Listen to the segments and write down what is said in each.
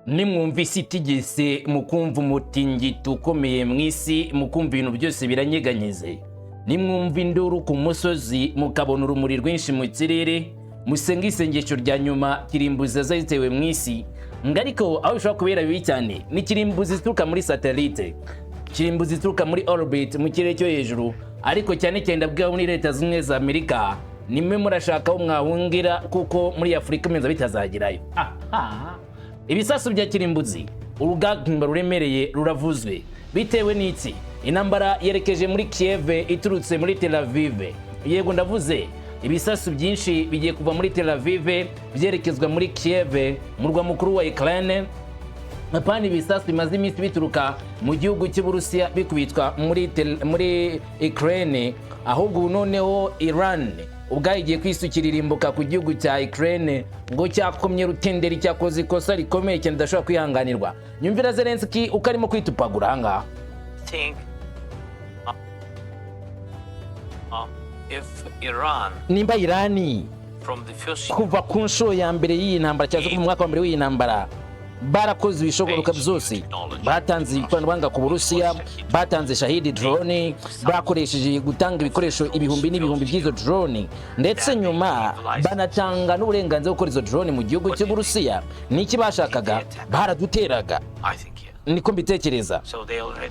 nimwumvise itigese mukumva umutingito ukomeye mw'isi mukumva ibintu byose biranyeganyeze nimwumva induru ku musozi mukabona urumuri rwinshi mu kirere musenga isengesho rya nyuma kirimbuzi zazitewe mw'isi ngariko aho bishobora kubera bibi cyane ni kirimbuzi zituruka muri satellite kirimbuzi zituruka muri orbit mu kirere cyo hejuru ariko cyane cyane ndabwira muri leta zimwe za Amerika nimwe murashaka aho mwahungira kuko muri Afrika menza bitazagirayo ibisasu bya kirimbuzi urugamba ruremereye ruravuzwe bitewe n'iki intambara yerekeje muri KYIV iturutse muri Tel Aviv yego ndavuze ibisasu byinshi bigiye kuva muri Tel Aviv byerekezwa muri KYIV murwa mukuru wa Irani apani ibisasu bimaze iminsi bituruka mu gihugu cy'Uburusiya bikubitwa muri Ukraine ahubwo noneho Irani ubwayo igiye kwisukirira imbuka ku gihugu cya Ukraine ngo cyakomye rutenderi cyakoze ikosa rikomeye cyane dashobora kwihanganirwa nyumvira Zelensky uko arimo kwitupagura hanga nimba Irani kuva ku nshuro ya mbere y'iyi ntambara cyangwa mu mwaka wa mbere w'iyi ntambara barakoze ibishoboka byose batanze ikoranabuhanga ku Burusiya batanze shahidi drone bakoresheje gutanga ibikoresho ibihumbi n'ibihumbi by'izo drone ndetse nyuma banatanga n'uburenganzira bwo gukora izo drone mu gihugu cy'Uburusiya niki bashakaga baraduteraga niko mbitekereza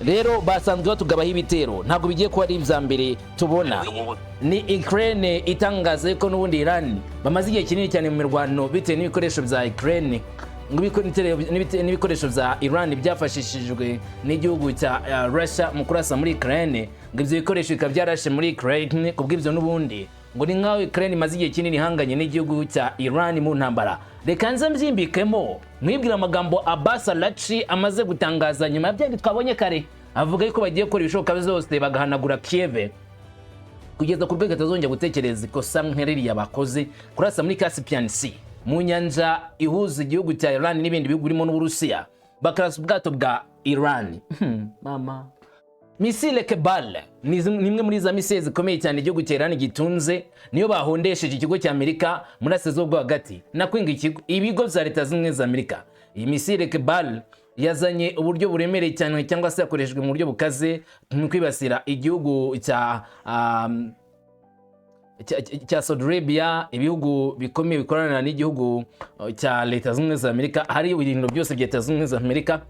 rero basanzwe batugabaho ibitero ntabwo bigiye kuba ari ibya mbere tubona ni Ukraine itangaza ko n'ubundi Irani bamaze igihe kinini cyane mu mirwano bitewe n'ibikoresho bya Ukraine n'ibikoresho bya Irani byafashishijwe n'igihugu cya Russia mu kurasa muri Ukraine ngo ibyo bikoresho bikaba byarashe muri Ukraine kubw'ibyo n'ubundi ngo ni nkaho Ukraine imaze igihe kinini ihanganye n'igihugu cya Irani mu ntambara reka nze mbyimbikemo mwibwira amagambo Abbas Araghchi amaze gutangaza nyuma y'ibyo twabonye kare avuga yuko bagiye gukora ibishoboka byose bagahanagura KYIV kugeza ku rwego atazongera gutekereza ikosa nk'iririya bakoze kurasa muri Caspian Sea mu nyanja ihuza igihugu cya Irani n'ibindi bihugu birimo n'Uburusiya bakarasa ubwato bwa Irani mama misile Kebal ni imwe muri za misile zikomeye cyane igihugu cya Irani gitunze niyo bahondesheje ikigo cya Amerika muri Asia bwo hagati nakwinga ibigo bya leta zimwe za Amerika iyi misile Kebal yazanye uburyo buremereye cyane cyangwa se yakoreshejwe mu buryo bukaze mu kwibasira igihugu cya Saudi Arabia ibihugu bikomeye bikorana n'igihugu cya leta zimwe za Amerika hari ibintu byose bya leta zimwe za Amerika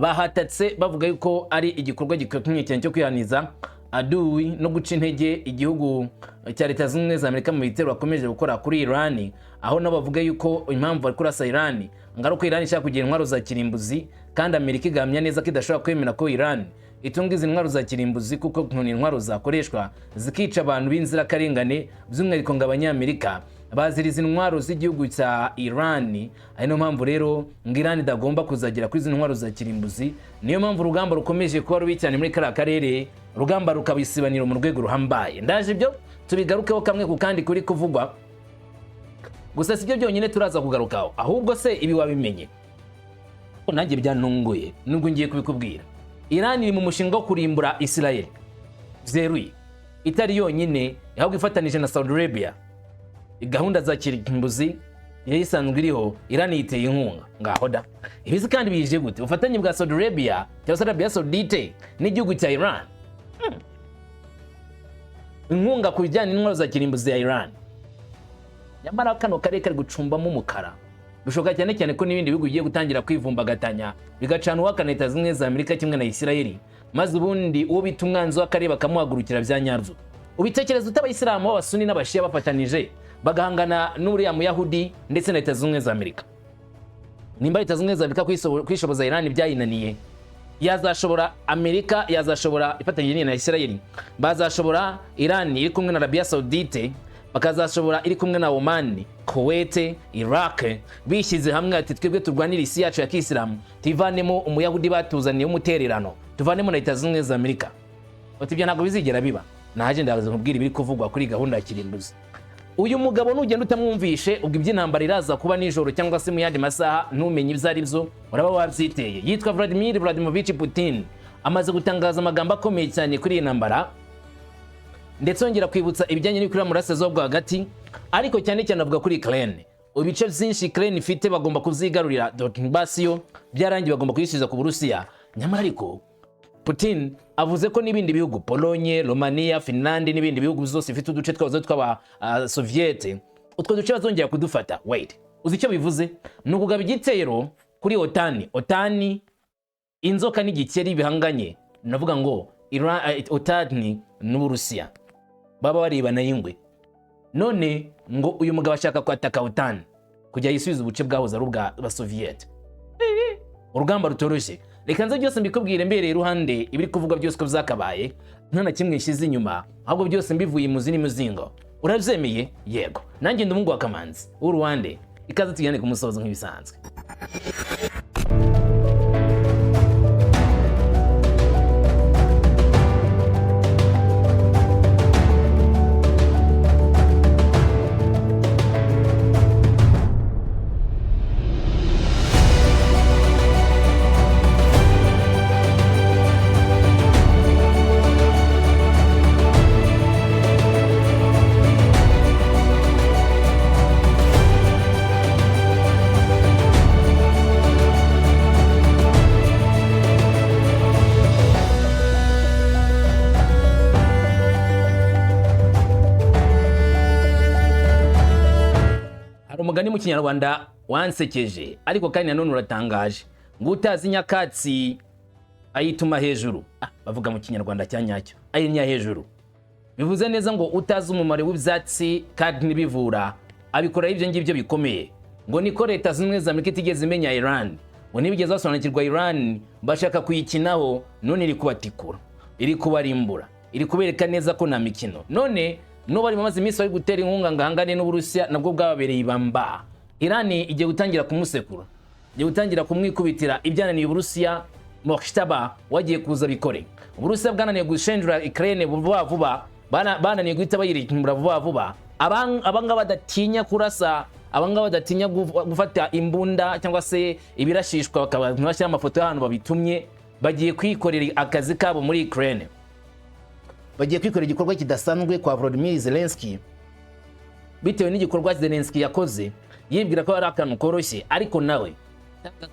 bahatatse bavuga yuko ari igikorwa gikomeye cyane cyo kwihaniza adui no guca intege igihugu cya leta zimwe za Amerika mu bitero bakomeje gukora kuri Irani aho nabo bavuga yuko impamvu bari kurasa Irani ngaruko Irani ishaka kugira intwaro za kirimbuzi kandi Amerika igamya neza ko idashobora kwemera ko Irani itunga izi ntwaro za kirimbuzi kuko nkoni intwaro zakoreshwa zikica abantu b'inzirakarengane by'umwihariko ngo abanyamerika baziriza intwaro z'igihugu cya Irani ari no mpamvu rero ngo Irani idagomba kuzagira kuri izi ntwaro za kirimbuzi niyo mpamvu urugamba rukomeje kuba rubi cyane muri kara karere urugamba rukabisibanira mu rwego ruhambaye ndaje ibyo tubigarukeho kamwe ku kandi kuri kuvugwa gusa sibyo byonyine turaza kugarukaho ahubwo se ibi wabimenye ko nanjye byantunguye nubwo ngiye kubikubwira Irani iri mu mushinga wo kurimbura Israel zeruye itari yonyine ahubwo ifatanije na Saudi Arabia gahunda za kirimbuzi yayisanzwe iriho Irani yiteye inkunga ngaho da ibizi kandi bije gute ufatanye bwa Saudi Arabia cyangwa Arabiya Sawudite n'igihugu cya Iran inkunga ku bijyanye n'intwaro za kirimbuzi ya Iran nyamara kano kare kari gucumbamo umukara bishoboka cyane cyane ko n'ibindi bihugu bigiye gutangira kwivumbagatanya bigacana uwakana leta zimwe za Amerika kimwe na Israeli maze ubundi uwo bita umwanzi w'akarere bakamuhagurukira bya nyaryo ubitekereza utabayisilamu b'abasuni n'abashiya bafatanije bagahangana n'uriya muyahudi ndetse na leta zimwe za Amerika nimba leta zimwe za Amerika kwishoboza Irani byayinaniye yazashobora Amerika yazashobora ifatanyije na Israeli bazashobora Irani iri kumwe na Arabiya Sawudite bakazashobora iri kumwe na Oman Kuwait Iraq bishyize hamwe ati twebwe turwanira isi yacu ya Kisilamu tivanemo umuyahudi batuzaniye umutererano tuvanemo na leta zimwe za Amerika batibya ntago bizigera biba naje ndabaza nkubwira ibiri kuvugwa kuri gahunda ya kirimbuzi uyu mugabo nugenda utamwumvishe ubwo iby'intambara iraza kuba nijoro cyangwa se mu yandi masaha ntumenye ibyo ari byo uraba wabyiteye yitwa Vladimir Vladimirovich Putin amaze gutangaza amagambo akomeye cyane kuri iyi ntambara ndetse ongera kwibutsa ibijyanye n'ikura murase zo bwo hagati ariko cyane cyane avuga kuri Ukraine ibice byinshi Ukraine ifite bagomba kuzigarurira Donbass yo byarangiye bagomba kuyisubiza ku Burusiya. Nyamara ariko Putin avuze ko n'ibindi bihugu Polonye, Romania, Finland n'ibindi bihugu byose bifite uduce twazo tw'aba Soviete utwo duce bazongera kudufata. Wait, uzi icyo bivuze? Nukugaba igitero kuri otani inzoka n'igikeri bihanganye. Navuga ngo otani n'Uburusiya baba baribana y'ingwe. None ngo uyu mugabo ashaka kwataka otani kujya yisubiza ubuce bwahoze ari ubwa Soviete. Urugamba rutoroshye. Reka nze byose mbikubwire mbere iruhande ibiri kuvuga byose ko byakabaye nta na kimwe nshize inyuma, ahubwo byose mbivuye mu zini muzingo. Urabyemeye? Yego. Nanjye ndi Umuhungu wa Kamanzi w'Urwanda. Ikaze tujyane ku musozo nk'ibisanzwe. Umugani mu Kinyarwanda wansekeje ariko kandi nanone uratangaje ngo utazi nyakatsi ayituma hejuru. Bavuga mu Kinyarwanda cyanyacyo ayinya hejuru. Bivuze neza ngo utazi umumaro w'ibyatsi kandi nibivura abikora ibyo ngibyo bikomeye. Ngo niko Leta zimwe za Amerika itigeze imenya Iran, ngo nibigeze basobanukirwa Iran bashaka kuyikinaho, none iri kubatikura, iri kubarimbura, iri kubereka neza ko nta mikino. None no bari bamaze iminsi bari gutera inkunga ngahangane n'Uburusiya nabwo bwababereye ibamba. Irani igiye gutangira kumusekura, igiye gutangira kumwikubitira ibyananiye Uburusiya. Mokhtaba wagiye kuza bikore. Uburusiya bwananiye gushenjura Ukraine vuba, bananiye guhita bayirimbura vuba. Abanga badatinya kurasa, abanga badatinya gufata imbunda cyangwa se ibirashishwa bakabashyira amafoto y'ahantu babitumye, bagiye kwikorera akazi kabo muri Ukraine. Bagiye kwikorera igikorwa kidasanzwe kwa Volodymyr Zelensky bitewe n'igikorwa Zelensky yakoze, yibwira ko ari akantu koroshye, ariko nawe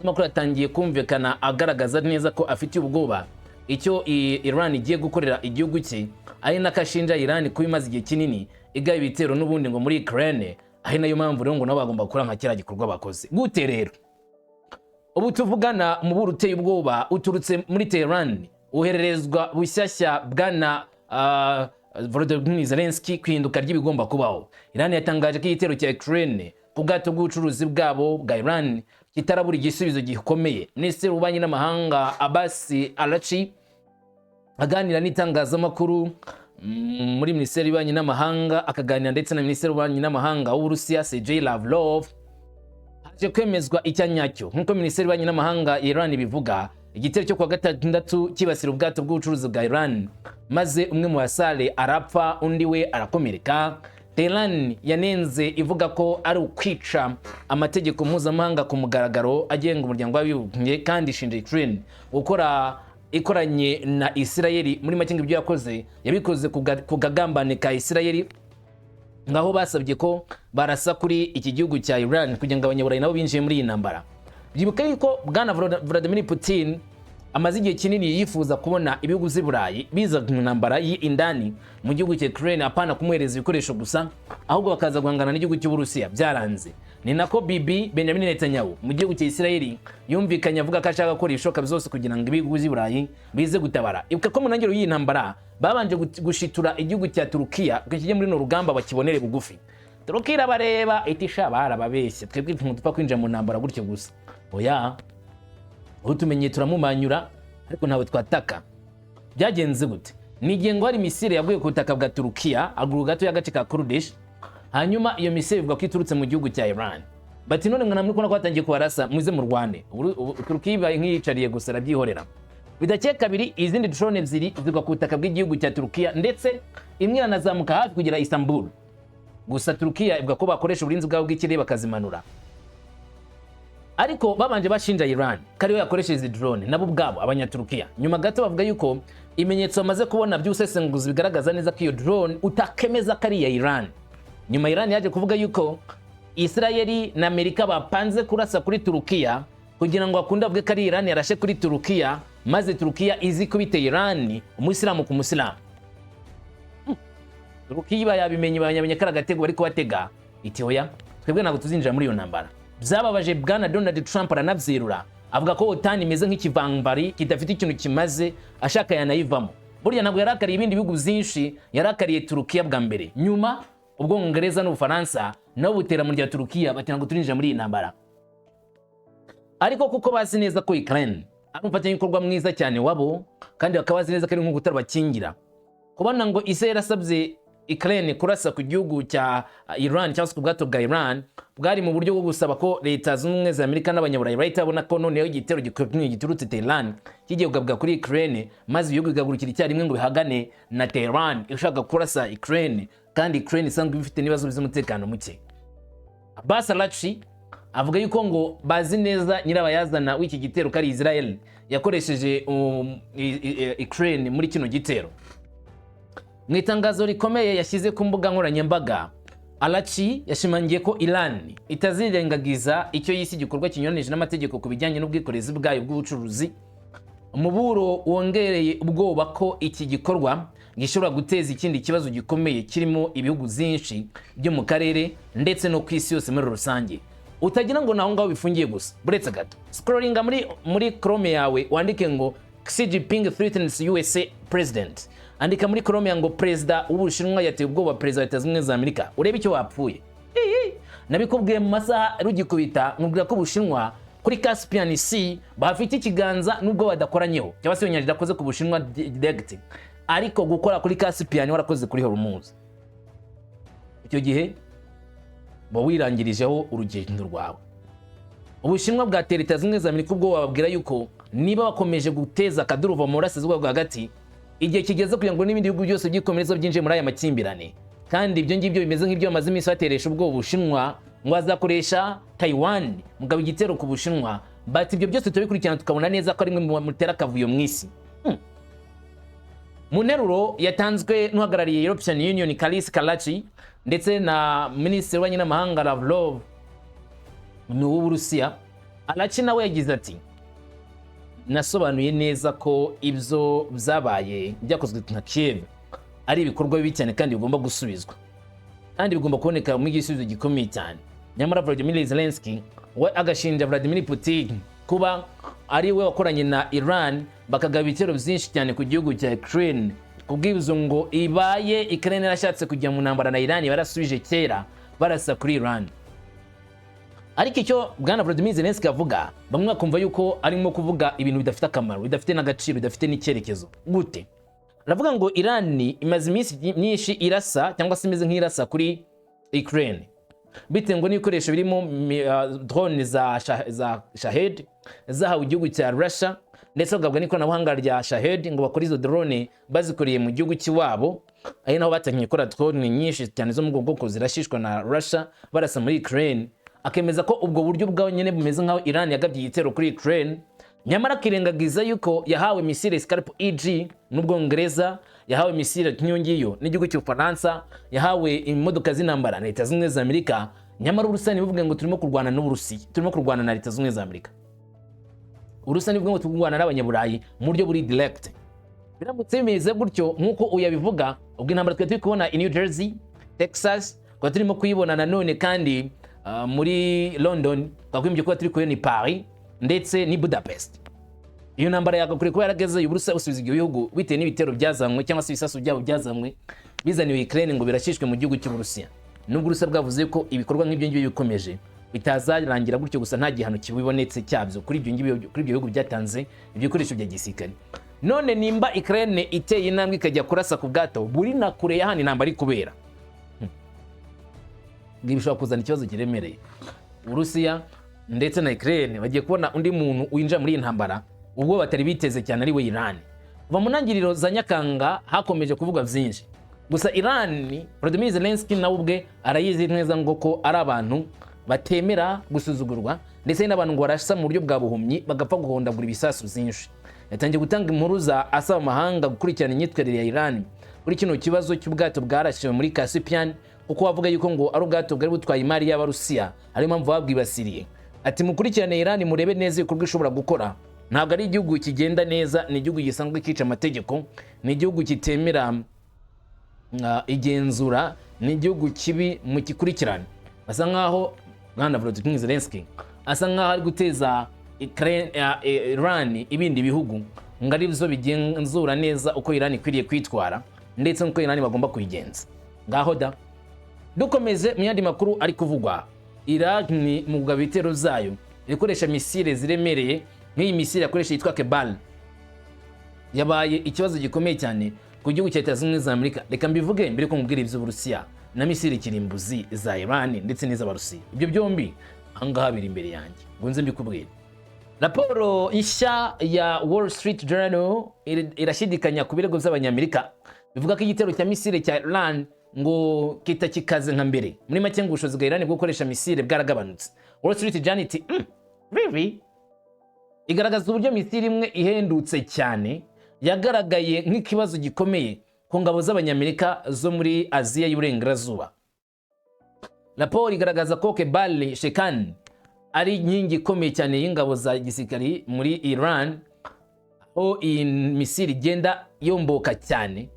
amakuru atangiye kumvikana agaragaza neza ko afite ubwoba icyo Iran igiye gukorera igihugu cye, ari nakashinja Iran kubimaze igihe kinini igaba ibitero n'ubundi ngo muri Ukraine. Ari nayo mpamvu rero ngo nabo bagomba gukora nka kira gikorwa bakoze. Gute rero ubu tuvugana mu buru uteye ubwoba uturutse muri Tehran uhererezwa bushyashya bwana Volodymyr Zelensky kwihinduka ry'ibigomba kubaho. Irani yatangaje ko igitero cya Ukraine ku bwato bw'ubucuruzi bwabo bwa Iran kitarabura igisubizo gikomeye. Minisiteri y'Ububanyi n'Amahanga Abbas Araghchi aganira n'itangazamakuru muri Minisiteri y'Ububanyi n'Amahanga, akaganira ndetse na Minisiteri y'Ububanyi n'Amahanga w'Uburusiya Sergei Lavrov, haje kwemezwa icyanyacyo nk'uko Minisiteri y'Ububanyi n'Amahanga Iran bivuga. Igitero cyo kwa gatandatu kibasira ubwato bw'ubucuruzi bwa Iran, maze umwe mu basare arapfa undi we arakomereka. Tehran yanenze ivuga ko ari ukwica amategeko mpuzamahanga ku mugaragaro agenga umuryango w'abibumbye, kandi ishinja Ukraine gukora ikoranye na Isirayeli. Muri make ibyo yakoze yabikoze ku kagambane ka Isirayeli, ngaho basabye ko barasa kuri iki gihugu cya Iran kugira ngo abanyaburayi nabo binjiye muri iyi ntambara. Byibuka yuko bwana Vladimir Putin amaze igihe kinini yifuza kubona ibihugu by'i Burayi biza mu ntambara y'indani mu gihugu cya Ukraine, apana kumuhereza ibikoresho gusa, ahubwo bakaza guhangana n'igihugu cy'Uburusiya. Byaranze. Ni nako Benjamin Netanyahu mu gihugu cya Isirayeli yumvikanye avuga ko ashaka gukora ibishoboka byose kugira ngo ibihugu by'i Burayi bize gutabara. Ibuka ko mu ntangiriro y'iyi ntambara babanje gushitura igihugu cya Turukiya ngo kijye muri no rugamba bakibonere bugufi. Turukiya bareba itisha barababeshye, twebwe tumupfa kwinjira mu ntambara gutyo gusa. Oya, utumenye turamumanyura ariko ntawe twataka. Byagenze gute? Nigiye ngo hari misile yaguye ku butaka bwa Turukiya aguru gato y'agace ka Kurdish, hanyuma iyo misile ivuga ko iturutse mu gihugu cya Iran. Bati none mwana muri ko natangiye kubarasa muze mu Rwanda. Turukiya ibaye nk'iyicariye gusa arabyihorera. Bidakeye kabiri izindi drone ebyiri zigwa ku butaka bw'igihugu cya Turukiya, ndetse imwe iranazamuka hafi kugera Istanbul. Gusa Turukiya ivuga ko bakoresha uburinzi bwabo bw'ikirere bakazimanura. Ariko babanje bashinja Iran kariyo yakoresheje drone nabo ubwabo abanyaturukiya. Nyuma gato bavuga yuko imenyetso bamaze kubona by'usesenguzi bigaragaza neza ko iyo drone utakemeza kari ya Iran. Nyuma Iran yaje kuvuga yuko Israeli na Amerika bapanze kurasa kuri Turukiya kugira ngo akunde avuge ko ari Irani yarashe kuri Turukiya, maze Turukiya izi kubita Irani umusilamu ku musilamu. Turukiya yabimenye banyamenye kara gatego bari kubatega iti oya twebwe ntabwo tuzinjira muri iyo ntambara. Byababaje bwana Donald Trump aranabyerura avuga ko OTAN imeze nk'ikivambari kidafite ikintu kimaze, ashaka yanayivamo. Burya ntabwo yarakariye ibindi bihugu byinshi, yarakariye Turukiya bwa mbere. Nyuma Ubwongereza n'Ubufaransa nabo butera muri ya Turukiya bati ntabwo turinjira muri iyi ntambara. Ariko kuko bazi neza ko Ukraine ari umufatanyabikorwa mwiza cyane wabo, kandi bakaba bazi neza ko ari nk'uko utarabakingira, kubona ngo ise yarasabye Ukraine kurasa ku gihugu cya Iran cyangwa se ku bwato bwa Iran, bwari mu buryo bwo gusaba ko leta z'ubumwe za Amerika n'abanyaburayi bahita babona ko noneho igitero gikomeye giturutse Tehran kigiye kugabwa kuri Ukraine, maze ibihugu bigagurukira icyarimwe ngo bihagane na Tehran ishaka kurasa Ukraine, kandi Ukraine isanzwe bifite n'ibibazo by'umutekano muke. Abbas Araghchi avuga yuko ngo bazi neza nyirabayazana w'iki gitero kari Israel yakoresheje Ukraine muri kino gitero. Mu itangazo rikomeye yashyize ku mbuga nkoranyambaga, Araghchi yashimangiye ko Irani itazirengagiza icyo yise igikorwa kinyuranije n'amategeko ku bijyanye n'ubwikorezi bwayo bw'ubucuruzi. Umuburo wongereye ubwoba ko iki gikorwa gishobora guteza ikindi kibazo gikomeye kirimo ibihugu byinshi byo mu karere ndetse no ku isi yose muri rusange. Utagira ngo naho ngaho bifungiye gusa, buretse gato scrollinga muri Chrome yawe wandike ngo Xi Jinping threatens USA president, andika muri Chrome ngo perezida w'Ubushinwa yateye ubwoba perezida wa Leta Zunze Ubumwe za Amerika, urebe icyo wapfuye. Nabikubwiye mu masaha rugikubita nkubwira ko Ubushinwa kuri Caspian Sea bafite ikiganza nubwo badakoranyeho, cyangwa se yonyanja dakoze ku Bushinwa direct, ariko gukora kuri Caspian warakoze kuri Hormuz. Icyo gihe bo wirangirijeho urugendo rwawe. Ubushinwa bwatera Leta Zunze Ubumwe za Amerika ubwo bababwira yuko niba bakomeje guteza akaduruva mu burasirazuba bwa hagati, igihe kigeze kugira ngo n'ibindi bihugu byose byikomereza byinjiye muri aya makimbirane. Kandi ibyo ngibyo bimeze nk'ibyo bamaze iminsi bateresha ubwo Ubushinwa ngo azakoresha Taiwan mugabo igitero ku Bushinwa, bati ibyo byose tubikurikirana tukabona neza ko ari mwe mutera akavuyo mu isi. Mu nteruro yatanzwe n'uhagarariye European Union Karachi ndetse na Minisitiri w'Ububanyi n'Amahanga Lavrov w'Uburusiya, Araghchi nawe yagize ati nasobanuye neza ko ibyo byabaye byakozwe na KYIV ari ibikorwa bibi cyane kandi bigomba gusubizwa, kandi bigomba kuboneka mu gisubizo gikomeye cyane. Nyamara Volodymyr Zelensky we agashinja Vladimir Putin kuba ari we wakoranye na Iran bakagaba ibitero byinshi cyane ku gihugu cya Ukraine, kubwibizo ngo ibaye Ukraine yarashatse kujya mu ntambara na Iran barasubije kera barasa kuri Iran. Ariko icyo bwana Volodymyr Zelensky avuga bamwe bakumva yuko arimo kuvuga ibintu bidafite akamaro, bidafite n'agaciro, bidafite n'icyerekezo. Gute? Aravuga ngo Iran imaze iminsi myinshi irasa cyangwa se imeze nk'irasa kuri Ukraine, bitewe n'ibikoresho birimo drone za Shahed zahawe igihugu cya Russia, ndetse bagabwa n'ikoranabuhanga rya Shahed ngo bakora izo drone bazikoreye mu gihugu cy'iwabo, ari naho batangiye gukora drone nyinshi cyane zo mu bwoko zirashishwa na Russia barasa muri Ukraine. Akemeza ko ubwo buryo bwawe nyene bumeze nkaho Iran yagabye igitero kuri Ukraine, nyamara kirengagiza yuko yahawe misile Scalp EG n'Ubwongereza, yahawe misile Nyongiyo n'igihugu cy'Ufaransa, yahawe imodoka z'intambara na Leta Zunze Ubumwe za Amerika. Nyamara Uburusiya bivuga ngo turimo kurwana n'Uburusiya, turimo kurwana na Leta Zunze Ubumwe za Amerika. Uburusiya bivuga ngo turwana n'Abanyaburayi mu buryo buri direct. Biramutse bimeze gutyo nk'uko uyabivuga, ubwo intambara twe turi kubona i New Jersey, Texas, kwa turimo kuyibona nanone kandi muri London, twakwimye ko turi kuyo ni Paris ndetse ni Budapest. Iyo ntambara yakakure ko yarageze Uburusiya busubiza igihugu bitewe n'ibitero byazanywe cyangwa se ibisasu byabo byazanywe bizaniwe Ukraine ngo birashishwe mu gihugu cy'Uburusiya. Nubwo Uburusiya bwavuze ko ibikorwa nk'ibyo ngibyo bikomeje bitazarangira gutyo gusa nta gihano kibibonetse cyabyo kuri ibyo bihugu byatanze ibikoresho bya gisirikare. None nimba Ukraine iteye intambwe ikajya kurasa ku bwato buri na kure ya hano intambara ari kubera, bishobora kuzana ikibazo kiremereye. Uburusiya ndetse na Ukraine bagiye kubona undi muntu winjira muri intambara ubwo batari biteze cyane ari we Irani. Kuva mu ntangiriro za Nyakanga hakomeje kuvugwa byinshi, gusa Irani Volodymyr Zelensky nawe ubwe arayizi neza ngo ko ari abantu batemera gusuzugurwa, ndetse n'abantu ngo barasa mu buryo bwa buhumyi bagapfa guhondagura ibisasu byinshi. Yatangiye gutanga impuruza asaba amahanga gukurikirana imyitwarire ya Irani kuri kino kibazo cy'ubwato bwarashiwe muri Caspian uko wavuga yuko ngo ari ubwato bwari butwaye imari y'Abarusiya ari mpamvu babwibasiriye. Ati mukurikirane Irani murebe neza ibikorwa ishobora gukora. Ntabwo ari igihugu kigenda neza, ni igihugu gisanzwe kica amategeko, ni igihugu kitemera igenzura, ni igihugu kibi mu gikurikirane. Asa nkaho Bwana Volodymyr Zelensky asa nkaho ari guteza Irani ibindi bihugu ngo ari byo bigenzura neza uko Irani ikwiriye kwitwara ndetse n'uko Irani bagomba kuyigenza. Ngaho da dukomeze mu yandi makuru ari kuvugwa, Irani mu kugaba ibitero zayo ikoresha misile ziremereye nk'iyi misile yakoresha yitwa Kebal. Yabaye ikibazo gikomeye cyane ku gihugu cya Leta Zunze Ubumwe za Amerika. Reka mbivuge mbere ko mubwira iby'Uburusiya na misile kirimbuzi za Irani ndetse n'iz'Abarusiya. Ibyo byombi ahangaha biri imbere yanjye ngo nze mbikubwire. Raporo nshya ya Wall Street Journal irashidikanya ku birego by'Abanyamerika bivuga ko igitero cya misile cya Iran ngo kitakikaze nka mbere. Muri make ngo ubushobozi bwa Irani bwo gukoresha misile bwaragabanutse. Wall Street Journal iti really? Igaragaza uburyo misile imwe ihendutse cyane yagaragaye nk'ikibazo gikomeye ku ngabo z'Abanyamerika zo muri Aziya y'Uburengerazuba. Raporo igaragaza ko Kebal Shekan ari inkingi ikomeye cyane y'ingabo za gisirikari muri Iran, aho iyi misile igenda yomboka cyane.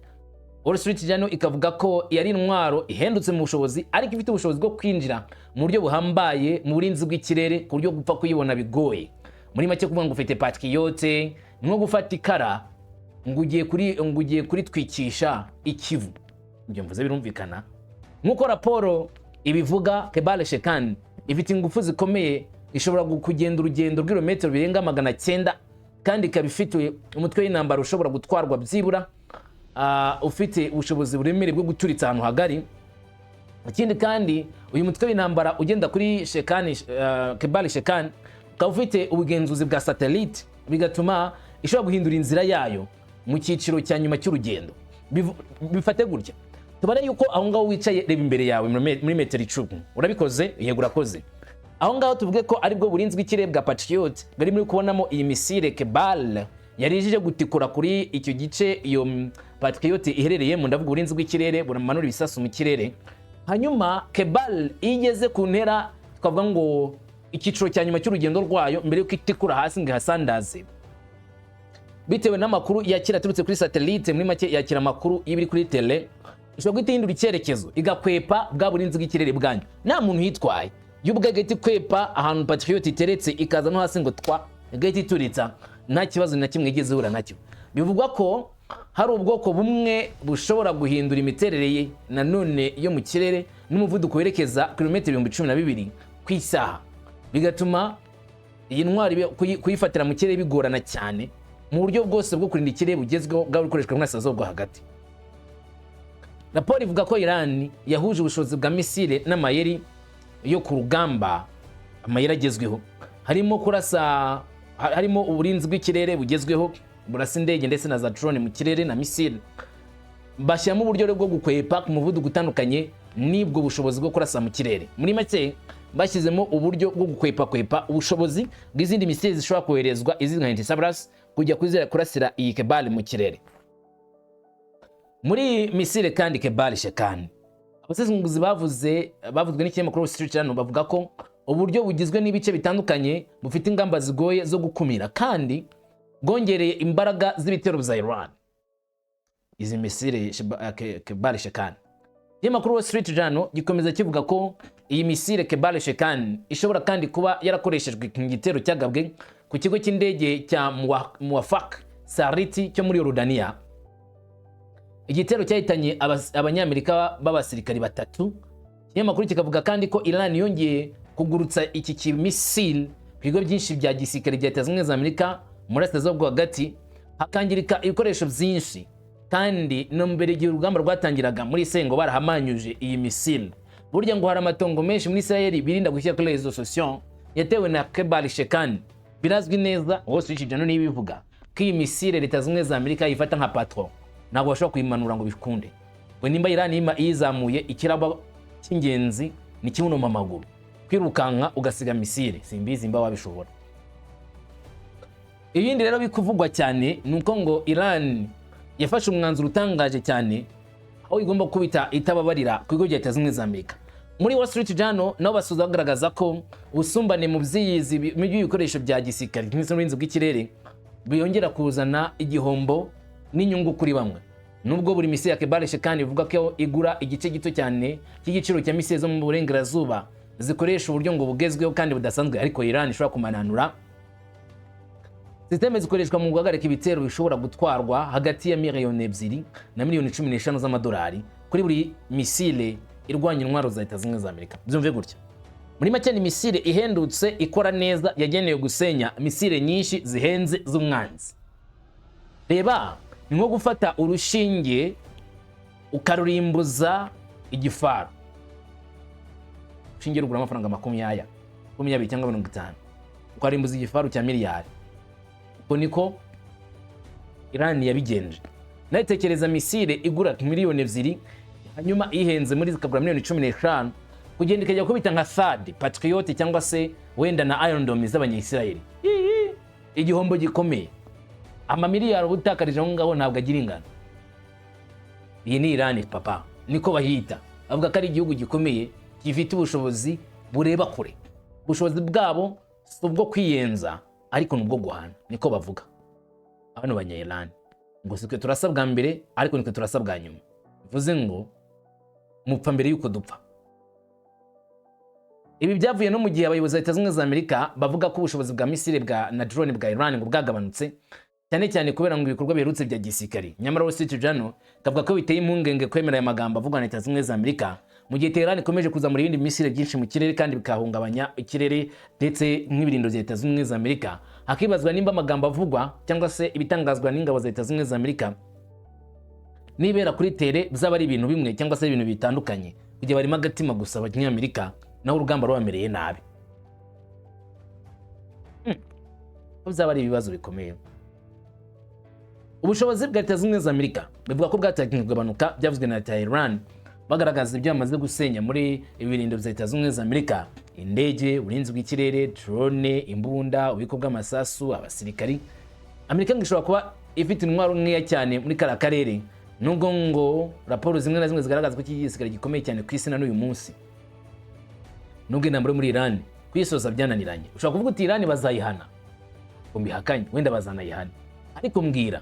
Wall Street Journal ikavuga ko yari intwaro ihendutse mu bushobozi ariko ifite ubushobozi bwo kwinjira mu buryo buhambaye mu burinzi bw'ikirere ku buryo gupfa kuyibona bigoye. Muri make kuvuga ngo ufite patriote nko gufata ikara ngo ugiye kuri twikisha ikivu. Ibyo mvuze birumvikana. Nkuko raporo ibivuga, Kebal Shekan ifite ingufu zikomeye, ishobora kugenda urugendo rw'ibirometero birenga 900 kandi ikaba ifite umutwe w'intambara ushobora gutwarwa byibura ufite ubushobozi buremere bwo guturitsa ahantu hagari. Ikindi kandi uyu mutwe w'intambara ugenda kuri Kebal Shekan ukaba ufite ubugenzuzi bwa satellite bigatuma ishobora guhindura inzira yayo mu cyiciro cya nyuma cy'urugendo. Bifate gutya, tubare yuko aho ngaho wicaye reba imbere yawe muri metero 10. Urabikoze? Yego urakoze. Aho ngaho tuvuge ko ari bwo burinzi bw'ikirere bwa Patriot bari muri kubonamo iyi misile Kebal yarijije gutikura kuri icyo gice iyo Patriot iherereyemo. Ndavuga uburinzi bw'ikirere buramanura ibisasu mu kirere. Hanyuma Kebal igeze ku ntera twavuga ngo icyiciro cya nyuma cy'urugendo rwayo mbere yuko itikura hasi ngo hasandaze. Bitewe n'amakuru yakira turutse kuri satellite, muri make yakira amakuru y'ibiri kuri tele, ishobora guhindura icyerekezo igakwepa bwa burinzi bw'ikirere bwanyu. Nta muntu yitwaye y'ubwagati kwepa ahantu Patriot iteretse ikaza no hasi ngo twa gati turitsa, nta kibazo na kimwe igeze hura nacyo. Bivugwa ko hari ubwoko bumwe bushobora guhindura imiterere ye nanone yo mu kirere n'umuvuduko werekeza kilometero 12,000 ku isaha, bigatuma iyi ntwari kuyifatira mu kirere bigorana cyane mu buryo bwose bwo kurinda ikirere bugezweho bw'abukoreshwa mu Burasirazuba bwo hagati. Raporo ivuga ko Irani yahuje ubushobozi bwa misile n'amayeri yo ku rugamba, amayeri agezweho harimo kurasa, harimo uburinzi bw'ikirere bugezweho burasa indege ndetse na za drone mu kirere na misile. Bashyiramo uburyo bwo gukwepa ku muvuduko utandukanye n'ibwo bushobozi bwo kurasa mu kirere. Muri make bashyizemo uburyo bwo gukwepa ubushobozi bw'izindi misile zishobora koherezwa izindi nka anti-sabras kujya kurasira iyi Kebal mu kirere. Muri misile kandi Kebal Shekan, abasesenguzi bavuzwe n'ikinyamakuru Wall Street Journal bavuga ko uburyo bugizwe n'ibice bitandukanye bufite ingamba zigoye zo gukumira kandi bwongereye imbaraga z'ibitero bya Iran. Izi misile Kebal Shekan, ikinyamakuru Wall Street Journal gikomeza kivuga ko iyi misile Kebal Shekan ishobora kandi kuba yarakoreshejwe ku gitero cyagabwe ku kigo cy'indege cya Muwafaq Sariti cyo muri Yorodaniya. Igitero cyahitanye abanyamerika b'abasirikari 3. Ikinyamakuru kikavuga kandi ko Iran yongeye kugurutsa iki kimisile ku bigo byinshi bya gisirikare bya Leta Zunze Ubumwe za Amerika muri Burasirazuba bwo hagati, hakangirika ibikoresho byinshi kandi no mbere igihe urugamba rwatangiraga muri Sengo barahamanyuje iyi misile. Burya ngo hari amatongo menshi muri Israel birinda gushyira kuri les sociaux yatewe na Kebal Shekan. Birazwi neza, Wall Street Journal nibivuga ko iyi misile Leta Zunze Ubumwe za Amerika yifata nka patron, ntabwo bashobora kuyimanura ngo bikunde. We nimba Irani izamuye ikirabo cy'ingenzi ni kibuno mu maguru, kwirukanka ugasiga misile, simbizi mba wabishobora. Ibindi rero bikuvugwa cyane nuko ngo Iran yafashe umwanzuro utangaje cyane, aho igomba kubita itababarira ku bigo bya Leta Zunze Ubumwe za Amerika. Muri Wall Street Journal nabo basoza bagaragaza ko ubusumbane mu by'ibikoresho bya gisirikare n'uburinzi bw'ikirere biyongera kuzana igihombo n'inyungu kuri bamwe. Nubwo buri misile ya Kebarishe kandi ivuga ko igura igice gito cyane cy'igiciro cya misile zo mu burengerazuba zikoresha uburyo ngo bugezweho kandi budasanzwe, ariko Irani ishobora kumananura. Systeme zikoreshwa mu guhagarika ibitero bishobora gutwarwa hagati ya miliyoni 2 na miliyoni 15 z'amadolari kuri buri misile irwanya intwaro za Leta Zunze Ubumwe za Amerika. Byumve gutya. Muri make ni misile ihendutse ikora neza yagenewe gusenya misile nyinshi zihenze z'umwanzi. Reba, ni nko gufata urushinge ukarurimbuza igifaru. Urushinge rugura amafaranga 20 cyangwa 50. Ukarimbuza igifaru cya miliyari. Uko niko Irani yabigenje. Naitekereza misile igura miliyoni 2, hanyuma ihenze muri zikagura miliyoni 15, kugenda ikajya kubita nka Third Patriot cyangwa se wenda na Iron Dome z'abanyisirayeli. Igihombo gikomeye. Amamiliyari ubutakarije aho ngaho ntabwo agira ingano. Iyi ni Irani papa, niko bahita. Avuga ko ari igihugu gikomeye gifite ubushobozi bureba kure. Ubushobozi bwabo si ubwo kwiyenza ariko nubwo guhana, niko bavuga. Abantu banya-Irani ngo sikwe turasabwa mbere ariko niko turasabwa nyuma. Bivuze ngo mupfa mbere yuko dupfa. Ibi byavuye no mu gihe abayobozi ba Leta Zunze Ubumwe za Amerika bavuga ko ubushobozi bwa misile bwa na drone bwa Irani ngo bwagabanutse cyane cyane kubera ngo ibikorwa biherutse bya gisirikare. Nyamara Wall Street Journal kavuga ko biteye impungenge kwemera aya magambo avugwa na Leta Zunze Ubumwe za Amerika mu gihe Irani ikomeje kuzamura ibindi misile byinshi mu kirere kandi bikahungabanya ikirere ndetse nk'ibirindo bya Leta Zunze Ubumwe za Amerika. Hakibazwa nimba amagambo avugwa cyangwa se ibitangazwa n'ingabo za Leta Zunze Ubumwe za Amerika nibera kuri tere bizaba ari ibintu bimwe cyangwa se ibintu bitandukanye, kugiye barimo agatima gusa abanyamerika naho urugamba rwamereye nabi. Bizaba ari ibibazo bikomeye. Ubushobozi bwa Leta Zunze Ubumwe za Amerika bivuga ko bwatangiye kugabanuka byavuzwe na Leta ya Iran, bagaragaza ibyo bamaze gusenya muri ibirindo bya Leta Zunze Ubumwe za Amerika: indege, uburinzi bw'ikirere, drone, imbunda, ububiko bw'amasasu, abasirikari. Amerika ngishobora kuba ifite intwaro nkeya cyane muri kara karere, nubwo ngo raporo zimwe na zimwe zigaragaza ko iki gisigara gikomeye cyane ku isi na n'uyu munsi. Nubwo intambara muri Irani kwisoza byananiranye, ushobora kuvuga uti Irani bazayihana, umbihakanye wenda bazanayihana, ariko mbwira,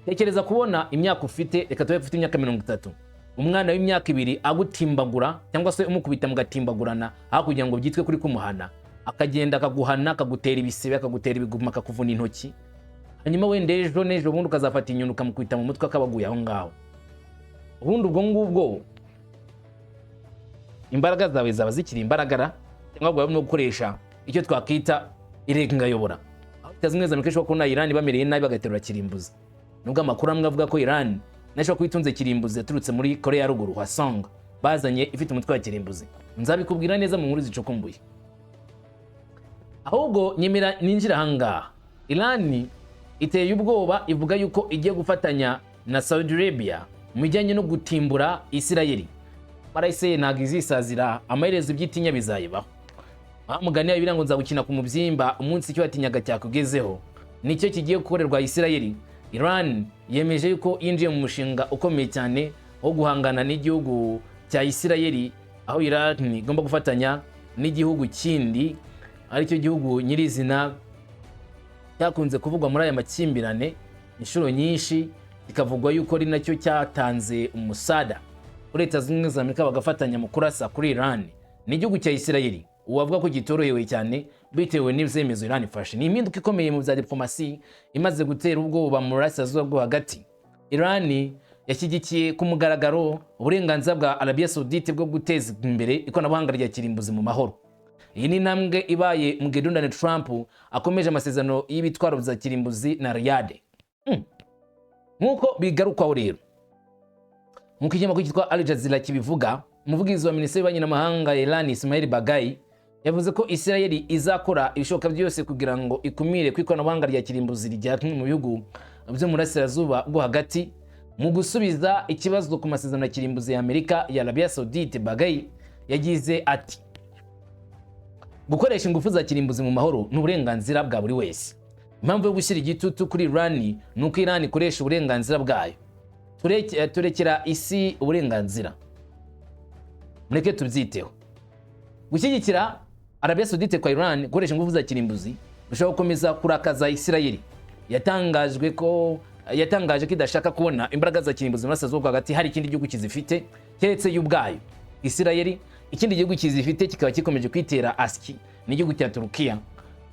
tekereza kubona imyaka ufite, reka tube ufite imyaka 30, umwana w'imyaka 2 agutimbagura cyangwa se umukubita mugatimbagurana aho kugira ngo byitwe kuri kumuhana, akagenda akaguhana, akagutera ibisebe, akagutera ibiguma, akakuvuna intoki, hanyuma wenda ejo nejo bundi ukazafata inyundo ukamukubita mu mutwe akabaguye aho ngaho. Ubundi ubwo ngubwo imbaraga zawe zaba zikiri imbaragara cyangwa bwawe no gukoresha icyo twakita irengayobora. Leta Zunze Ubumwe za Amerika ishobora kubona Irani bamereye nabi bagaterura kirimbuzi. Nubwo amakuru amwe avuga ko Irani nashobora kwitunze kirimbuzi yaturutse muri Korea ya ruguru Hwasong bazanye ifite umutwe wa kirimbuzi. Nzabikubwira neza mu nkuru zicokombuye. Ahubwo nyemera ninjira hanga. Irani iteye ubwoba ivuga yuko igiye gufatanya na Saudi Arabia mu bijyanye no gutimbura Isirayeli. Marayise ntago izisazira amaherezo by'itinya bizayibaho. Bamugani yabirango nzagukina ku mubyimba umunsi cyo yatinyaga cyakugezeho nicyo kigiye gukorerwa Isirayeli. Iran yemeje yuko yinjiye mu mushinga ukomeye cyane wo guhangana n'igihugu cya Isirayeli, aho Iran igomba gufatanya n'igihugu kindi aricyo gihugu nyirizina cyakunze kuvugwa muri aya makimbirane inshuro nyinshi, ikavugwa yuko ari nacyo cyatanze umusada kuri Leta Zunze Ubumwe za Amerika bagafatanya mu kurasa kuri Iran n'igihugu cya Isirayeli. Uwavuga ko gitorohewe cyane bitewe n'ibyemezo Iran ifashe. Ni impinduka ikomeye mu bya diplomasi imaze gutera ubwoba mu burasirazuba bwo hagati. Iran yashyigikiye ku mugaragaro uburenganzira bwa Arabiya Sawudite bwo guteza imbere ikoranabuhanga rya kirimbuzi mu mahoro. Iyi ni intambwe ibaye mu gihe Donald Trump akomeje amasezerano y'ibitwaro bya kirimbuzi na Riyadh. Nk'uko bigarukwaho rero, nk'uko ikinyamakuru cyitwa Al Jazeera kibivuga, umuvugizi wa Minisiteri y'Ububanyi n'Amahanga ya Irani Ismail Baghai yavuze ko Isirayeli izakora ibishoboka byose kugira ngo ikumire ku ikoranabuhanga rya kirimbuzi rya kimwe mu bihugu byo mu burasirazuba bwo hagati mu gusubiza ikibazo ku masezerano ya kirimbuzi ya Amerika ya Arabiya Sawudite. Baghai yagize ati, gukoresha ingufu za kirimbuzi mu mahoro ni uburenganzira bwa buri wese. Impamvu yo gushyira igitutu kuri Irani ni uko Irani ikoresha uburenganzira bwayo. turekera isi uburenganzira, mureke tubyiteho. Gushyigikira Arabiya Sawudite kwa Irani gukoresha ingufu za kirimbuzi bishobora gukomeza kurakaza Isirayeli. Yatangaje ko idashaka kubona imbaraga za kirimbuzi mu burasirazuba hagati hari ikindi gihugu kizifite keretse y'ubwayo. Isirayeli ikindi gihugu kizifite kikaba gikomeje kwitera aski n'igihugu cya Turukiya,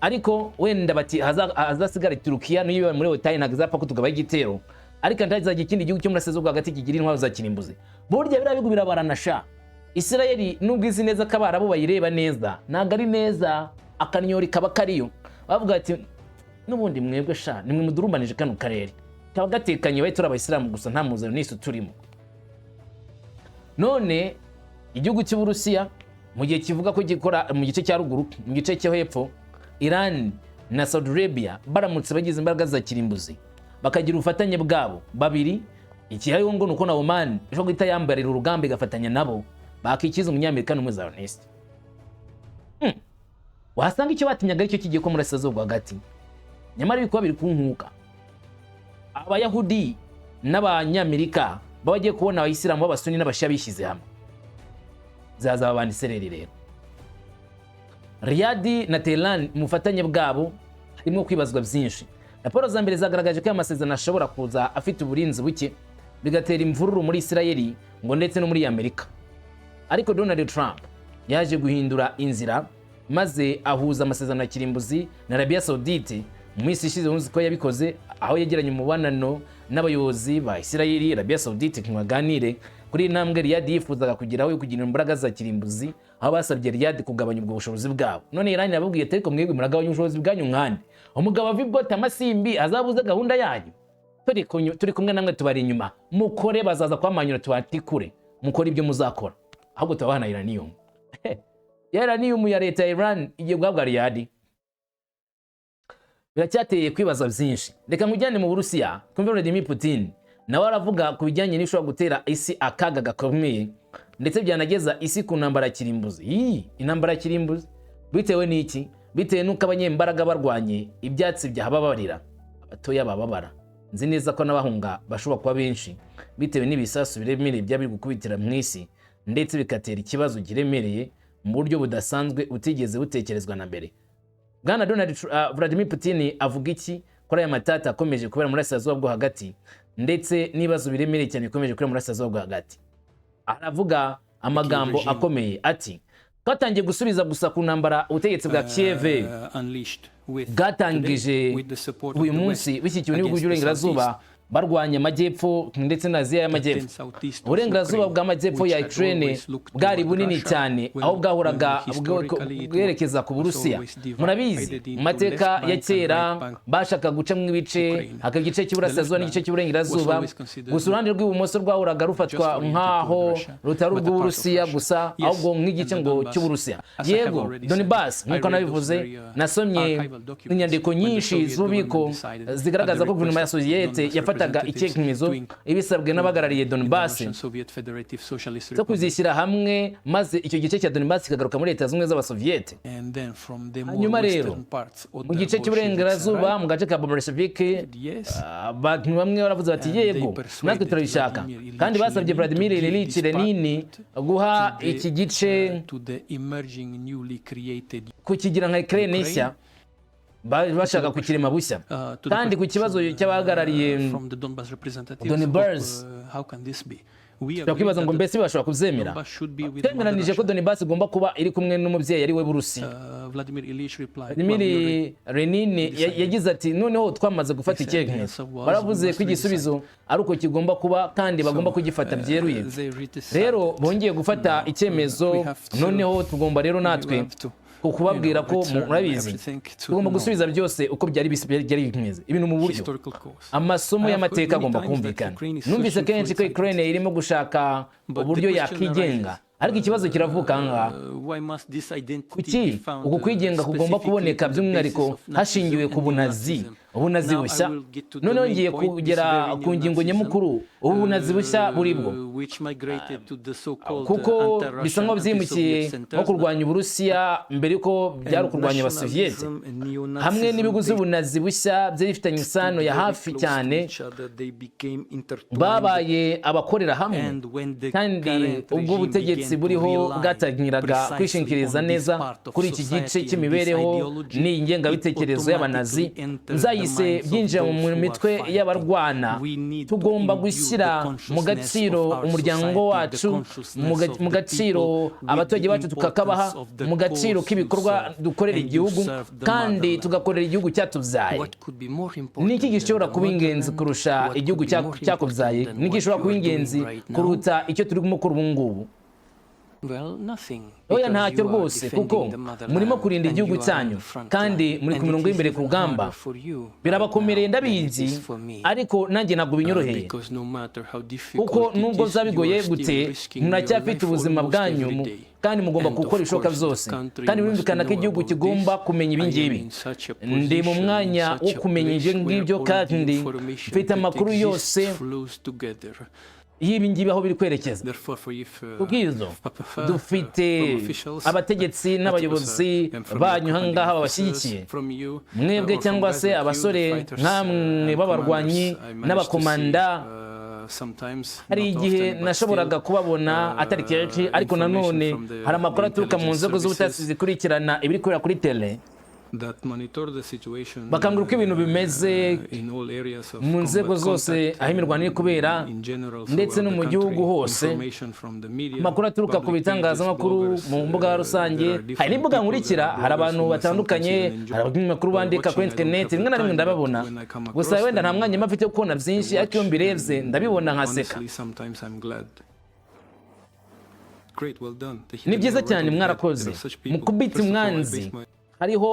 ariko wenda bati hazasigara Turukiya niyo muri Otayi nagazapfa kutugaba igitero, ariko ndazagira ikindi gihugu cyo muri burasirazuba hagati kigira intwaro za kirimbuzi. Burya birabigubira baranasha. Isirayeli nubwo izi neza ko Abarabu bayireba neza, ntago ari neza, akanyori kaba kariyo. Bavuga ati n'ubundi mwebwe sha nimwe mudurumbanije kano karere, kaba gatekanye bayi turi abayisilamu gusa nta muzano n'isu turimo. None igihugu cy'Uburusiya mu gihe kivuga ko gikora mu gice cya ruguru, mu gice cyo hepfo, Irani na Saudi Arabia baramutse bagize imbaraga za kirimbuzi bakagira ubufatanye bwabo babiri, ikihaye ngo nuko na Oman ejo guhita yambarira urugamba igafatanya nabo, bakikiza umunyamerika n'umuzayoniste. Wasanga icyo batinyaga aricyo kigiye ko muri burasirazuba hagati, nyamara bikuba biri kunkuka. Abayahudi n'abanyamerika bagiye kubona abayisilamu b'abasuni n'abashia bishyize hamwe, zazaba abandi sereri rero. Riyadi na Tehran mu bufatanye bwabo harimo kwibazwa byinshi. Raporo za mbere zagaragaje ko amasezerano ashobora kuza afite uburinzi buke, bigatera imvururu muri Isirayeli ngo ndetse no muri Amerika. Ariko Donald Trump yaje guhindura inzira maze ahuza amasezerano ya kirimbuzi na Arabiya Sawudite mu minsi ishize. Uzi ko yabikoze aho yegeranye umubonano n'abayobozi ba Isirayeli, Arabiya Sawudite kuganire kuri intambwe Riyadi yifuzaga kugeraho yo kugira imbaraga za kirimbuzi, aho basabye Riyadi kugabanya ubwo bushobozi bwabo. None Irani yababwiye ati ariko mwebwe muragabanya ubushobozi bwanyu nkande, umugabo avibota amasimbi azabuze gahunda yanyu, turi kumwe namwe tubari inyuma, mukore bazaza kwamanyura tubatikure, mukore ibyo muzakora, ahubwo tubahana Iranium. Iranium ya leta ya Iran igiye guhabwa Riyadi. Biracyateye kwibaza byinshi. Reka nkujyane mu Burusiya, kumva Vladimir Putin nawe aravuga ku bijyanye n'ishobora gutera isi akaga gakomeye, ndetse byanageza isi ku ntambara kirimbuzi. Intambara kirimbuzi bitewe n'iki? Bitewe n'uko abanyembaraga barwanye ibyatsi byahababarira, abatoya bababara. Nzi neza ko n'abahunga bashobora kuba benshi bitewe n'ibisasu biremereye byabiri gukubitira mu isi, ndetse bikatera ikibazo giremereye mu buryo budasanzwe utigeze butekerezwa na mbere. Bwana Vladimir Putin avuga iki kuri aya matata akomeje kubera muri burasirazuba bwo hagati, ndetse n'ibibazo biremereye cyane bikomeje kubera muri burasirazuba bwo hagati? Aravuga amagambo akomeye ati twatangiye gusubiza gusa ku ntambara ubutegetsi bwa KYIV bwatangije uyu munsi bishyikiwe n'ibihugu by'uburengerazuba barwanya amajyepfo ndetse na Aziya y'amajyepfo. Uburengerazuba bw'amajyepfo ya Ukraine bwari bunini cyane, aho bwahoraga bwerekeza ku Burusiya. Murabizi mu mateka ya kera bashaka guca mu ibice, haka igice cy'uburasirazuba n'igice cy'uburengerazuba, gusa uruhande rw'ibumoso rwahoraga rufatwa nk'aho rutari urw'Uburusiya gusa, ahubwo nk'igice ngo cy'Uburusiya. Yego Donbass nk'uko nabivuze, nasomye inyandiko nyinshi z'ububiko zigaragaza ko guverinoma ya Soviyete yafata icyemezo ibisabwe n'abagarariye Donbass zo kuzishyira hamwe, maze icyo gice cya Donbass kikagaruka muri Leta Zunze z'Abasoviyete. Hanyuma rero mu gice cy'uburengerazuba mu gace ka Bolshevik, abantu bamwe baravuze bati yego natwe turabishaka, kandi basabye Vladimir Ilyich Lenin guha iki gice kukigira nka Ukraine nshya, bashaka kukirema bushya. Kandi ku kibazo cy'abahagarariye Donbass twibaza ngo mbese bashobora kubyemera. Twemeranije ko Donbass igomba kuba iri kumwe n'umubyeyi ari we Burusiya. Vladimir Lenin yagize ati noneho twamaze gufata icyemezo, baravuze ko igisubizo ari uko kigomba kuba kandi bagomba kugifata byeruye. Rero bongeye gufata icyemezo, noneho tugomba rero natwe ukubabwira ko murabizi tugomba gusubiza byose uko byari bimeze, ibintu mu buryo amasomo y'amateka agomba kumvikana. Numvise kenshi ko Ukraine irimo gushaka uburyo yakigenga, ariko ikibazo kiravuka ngaha, kuki uku kwigenga kugomba kuboneka by'umwihariko hashingiwe ku bunazi, ubunazi bushya noneho ngiye kugera ku ngingo nyamukuru ubunazi bushya buri bwo kuko bisa nkaho byimukiye nko kurwanya Uburusiya mbere yuko byari kurwanya abasoviyete hamwe n'ibihugu by'ubunazi bushya byari bifitanye isano ya hafi cyane babaye abakorera hamwe kandi ubwo ubutegetsi buriho bwatangiraga kwishingikiriza neza kuri iki gice cy'imibereho n'ingengabitekerezo y'abanazi byayise byinjira mu mitwe y'abarwana tugomba gushyira mu gaciro umuryango wacu mu gaciro abaturage bacu tukakabaha mu gaciro k'ibikorwa dukorera igihugu kandi tugakorera igihugu cyatubyaye niki gishobora kuba ingenzi kurusha igihugu cyakubyaye niki gishobora kuba ingenzi kuruta icyo turi gukora ubu ngubu oya ntacyo rwose kuko murimo kurinda igihugu cyanyu kandi muri ku mirongo y'imbere ku rugamba birabakomereye ndabizi ariko nanjye ntabwo binyoroheye kuko nubwo zabigoye gute muracyafite ubuzima bwanyu kandi mugomba gukora ibishoboka byose kandi birumvikana ko igihugu kigomba kumenya ibi ngibi ndi mu mwanya wo kumenya ibyo ngibyo kandi mfite amakuru yose y'ibi ngibi aho biri kwerekeza kubw'izo dufite abategetsi n'abayobozi banyu ahangaha babashyigikiye mwebwe cyangwa se abasore nk'amwe b'abarwanyi n'abakomanda hari igihe nashoboraga kubabona atari kenshi ariko nanone hari amakuru aturuka mu nzego z'ubutasi zikurikirana ibiri kubera kuri tele bakangura uko ibintu bimeze mu nzego zose aho imirwano iri kubera ndetse no mu gihugu hose amakuru aturuka ku bitangazamakuru mu mbuga rusange hari n'imbuga nkurikira hari abantu batandukanye hari abanyamakuru bandika kuri interineti rimwe na rimwe ndababona gusa wenda nta mwanya mfite wo kubona byinshi ariko iyo mbirebye ndabibona nkaseka ni byiza cyane mwarakoze mukubita umwanzi hariho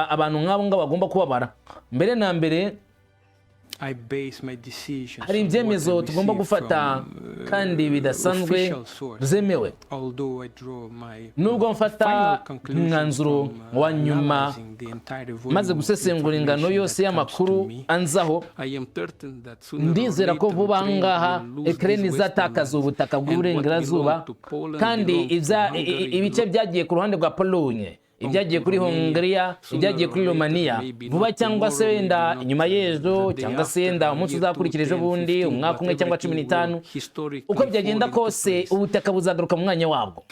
abantu nk'abo ngabo bagomba kubabara mbere na mbere hari ibyemezo tugomba gufata kandi bidasanzwe byemewe nubwo mfata umwanzuro wa nyuma maze gusesengura ingano yose y'amakuru anzaho ndizera ko vuba ngaha Ukraine izatakaza ubutaka bw'uburengerazuba kandi ibice byagiye ku ruhande rwa Pologne ibyagiye kuri Hongria ibyagiye kuri Romania vuba cyangwa se wenda inyuma y'ejo cyangwa se wenda umunsi uzakurikira ejo bundi umwaka umwe cyangwa 15 uko byagenda kose ubutaka buzagaruka mu mwanya wabwo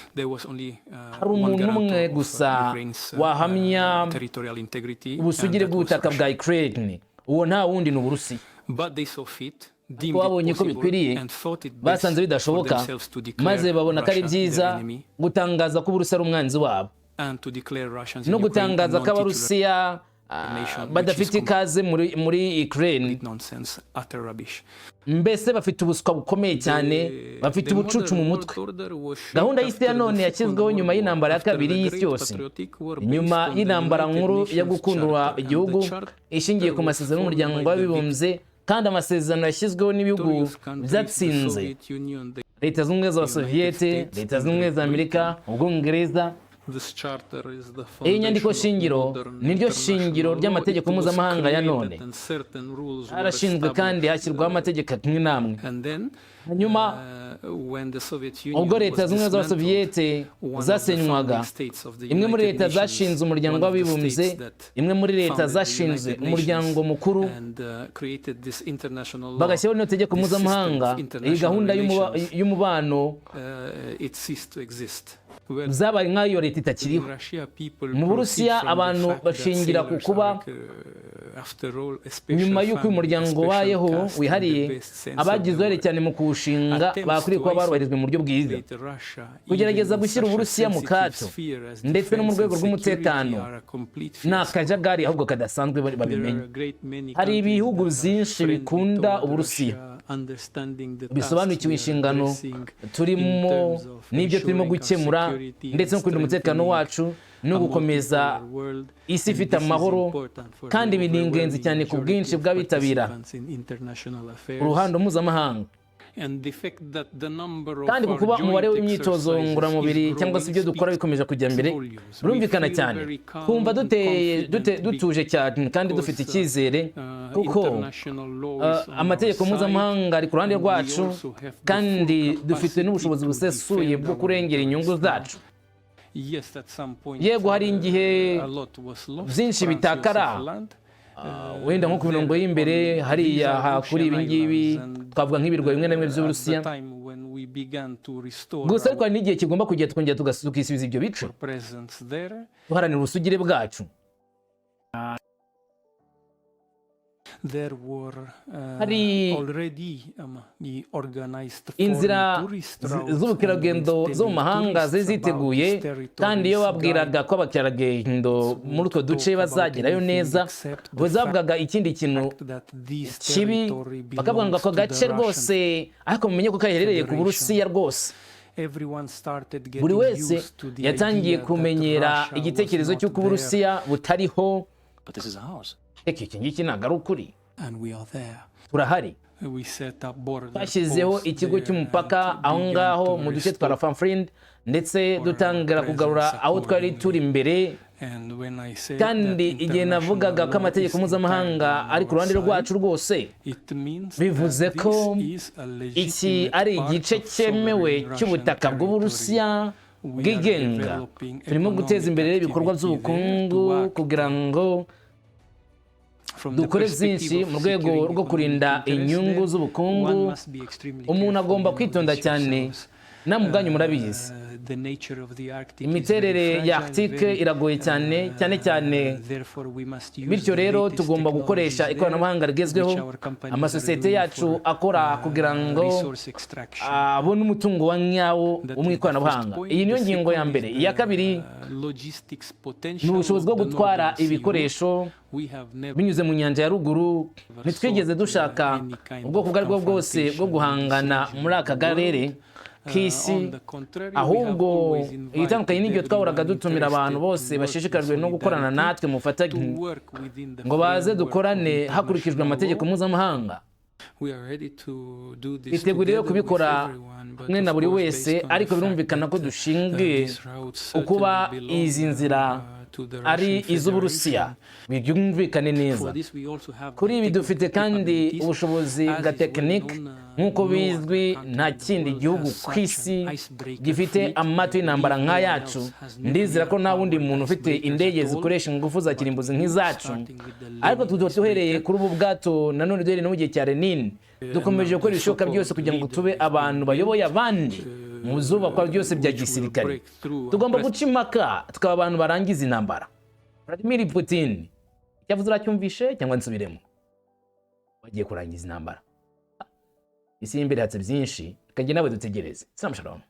hari umuntu umwe gusa wahamya ubusugire bw'ubutaka bwa Ukraine uwo nta wundi ni Uburusiya babonye ko bikwiriye basanze bidashoboka maze babona ko ari byiza gutangaza ko Uburusiya ari umwanzi wabo no gutangaza ko Abarusiya badafite ikaze muri Ukraine mbese bafite ubuswa bukomeye cyane bafite ubucucu mu mutwe gahunda y'isi ya none yashyizweho nyuma y'intambara ya kabiri y'isi yose nyuma y'intambara nkuru yo gukundura igihugu ishingiye ku masezerano y'umuryango w'abibumbye kandi amasezerano yashyizweho n'ibihugu byatsinze leta zunze ubumwe z'abasoviyete leta zunze ubumwe za Amerika Ubwongereza iyi nyandiko shingiro niryo shingiro ry'amategeko mpuzamahanga ya none harashinzwe kandi hashyirwaho amategeko amwe n'amwe hanyuma ubwo leta zimwe z'abasoviyete zasenywaga imwe muri leta zashinze umuryango w'abibumbye imwe muri leta zashinze umuryango mukuru bagashyiraho n'iryo tegeko mpuzamahanga iyi gahunda y'umubano zabaye nk'ayo leta itakiriho mu Burusiya abantu bashingira ku kuba nyuma y'uko uyu muryango wayeho wihariye abagize uruhare cyane mu kuwushinga bakwiriye kuba barubahirijwe mu buryo bwiza kugerageza gushyira Uburusiya mu kato ndetse no mu rwego rw'umutekano ni akajagari ahubwo kadasanzwe babimenye hari ibihugu byinshi bikunda Uburusiya bisobanukiwe inshingano turimo n'ibyo turimo gukemura ndetse no kurinda umutekano wacu no gukomeza isi ifite amahoro kandi ibi ni ingenzi cyane ku bwinshi bw'abitabira uruhando mpuzamahanga kandi kuba umubare w'imyitozo ngororamubiri cyangwa se ibyo dukora bikomeje kujya mbere birumvikana cyane, twumva dutuje cyane kandi dufite icyizere kuko amategeko mpuzamahanga ari ku ruhande rwacu kandi dufite n'ubushobozi busesuye bwo kurengera inyungu zacu. Yego hari igihe byinshi bitakara, wenda nko ku mirongo y'imbere hariya kuri ibi ngibi twavuga nk'ibirwa bimwe na bimwe by'Uburusiya, gusa ariko hari n'igihe kigomba kujya twongera tukisubiza ibyo bice duharanira ubusugire bwacu. Hari inzira z'ubukerarugendo zo mu mahanga zari ziteguye, kandi iyo babwiraga ko abakerarugendo muri utwo duce bazagerayo neza, bazavugaga ikindi kintu kibi, bakavuga ngo ako gace rwose ariko mumenye ko kaherereye ku Burusiya rwose. Buri wese yatangiye kumenyera igitekerezo cy'uko Uburusiya butariho. Iki ngiki ntabwo ari ukuri, turahari. Twashyizeho ikigo cy'umupaka aho ngaho mu duce twa Rafanfrind, ndetse dutangira kugarura aho twari turi imbere. Kandi igihe navugaga ko amategeko mpuzamahanga ari ku ruhande rwacu rwose, bivuze ko iki ari igice cyemewe cy'ubutaka bw'Uburusiya bwigenga. Turimo guteza imbere ibikorwa by'ubukungu kugira ngo dukore byinshi mu rwego rwo kurinda inyungu z'ubukungu. Umuntu agomba kwitonda cyane, namwe ubwanyu murabizi imiterere ya Arctique iragoye cyane cyane, bityo rero tugomba gukoresha ikoranabuhanga rigezweho amasosiyete yacu akora kugira ngo abone umutungo wa nyawo wo mu ikoranabuhanga. Iyi niyo ngingo ya mbere. Iya kabiri ni ubushobozi bwo gutwara ibikoresho binyuze mu nyanja ya ruguru. Ntitwigeze dushaka ubwoko ubwo ari bwo bwose bwo guhangana muri aka karere k'isi, ahubwo igitandukanye n'ibyo twahoraga dutumira abantu bose bashishikajwe no gukorana natwe mu bufatanye ngo baze dukorane hakurikijwe amategeko mpuzamahanga. Twiteguye kubikora mwe na buri wese, ariko birumvikana ko dushingiye ukuba izi nzira ari iz'Uburusiya, byumvikane neza. Kuri ibi dufite kandi ubushobozi bwa tekinike. Nk'uko bizwi, nta kindi gihugu ku isi gifite amato y'intambara nk'ayacu. Ndizera ko nta wundi muntu ufite indege zikoresha ingufu za kirimbuzi nk'izacu, ariko duhereye kuri ubu bwato nanone duhereye no mu gihe cya Lenin, dukomeje gukora ibishoboka byose kugira ngo tube abantu bayoboye abandi mu zubakwa byose bya gisirikare. Tugomba guca impaka tukaba abantu barangiza intambara. Vladimir Putin yavuze uracyumvishe cyangwa nsubiremo? Bagiye kurangiza intambara. Isi y'imbere hatse byinshi, kandi nawe dutegereze. Shalom.